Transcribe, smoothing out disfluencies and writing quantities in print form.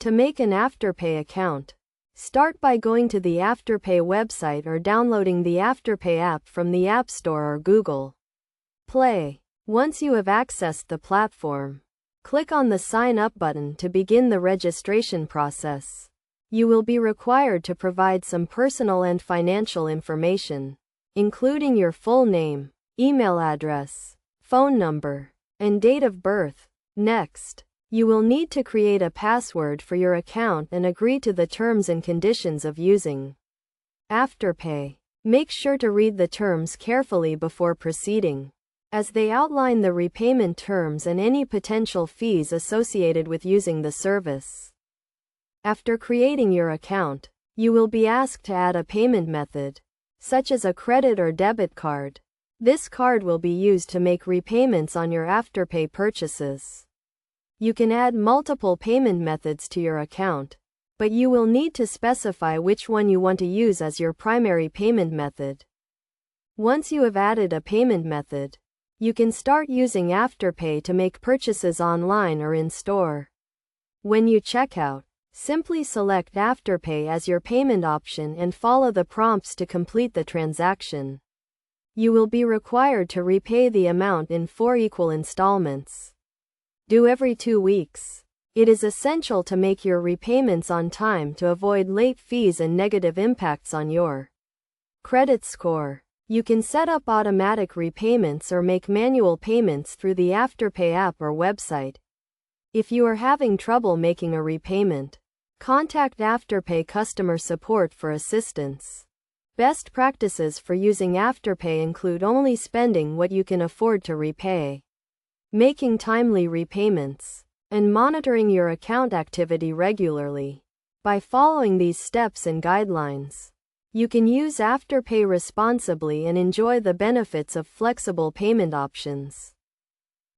To make an Afterpay account, start by going to the Afterpay website or downloading the Afterpay app from the App Store or Google Play. Once you have accessed the platform, click on the Sign Up button to begin the registration process. You will be required to provide some personal and financial information, including your full name, email address, phone number, and date of birth. Next, you will need to create a password for your account and agree to the terms and conditions of using Afterpay. Make sure to read the terms carefully before proceeding, as they outline the repayment terms and any potential fees associated with using the service. After creating your account, you will be asked to add a payment method, such as a credit or debit card. This card will be used to make repayments on your Afterpay purchases. You can add multiple payment methods to your account, but you will need to specify which one you want to use as your primary payment method. Once you have added a payment method, you can start using Afterpay to make purchases online or in store. When you check out, simply select Afterpay as your payment option and follow the prompts to complete the transaction. You will be required to repay the amount in 4 equal installments, due every 2 weeks. It is essential to make your repayments on time to avoid late fees and negative impacts on your credit score. You can set up automatic repayments or make manual payments through the Afterpay app or website. If you are having trouble making a repayment, contact Afterpay customer support for assistance. Best practices for using Afterpay include only spending what you can afford to repay, making timely repayments, and monitoring your account activity regularly. By following these steps and guidelines, you can use Afterpay responsibly and enjoy the benefits of flexible payment options.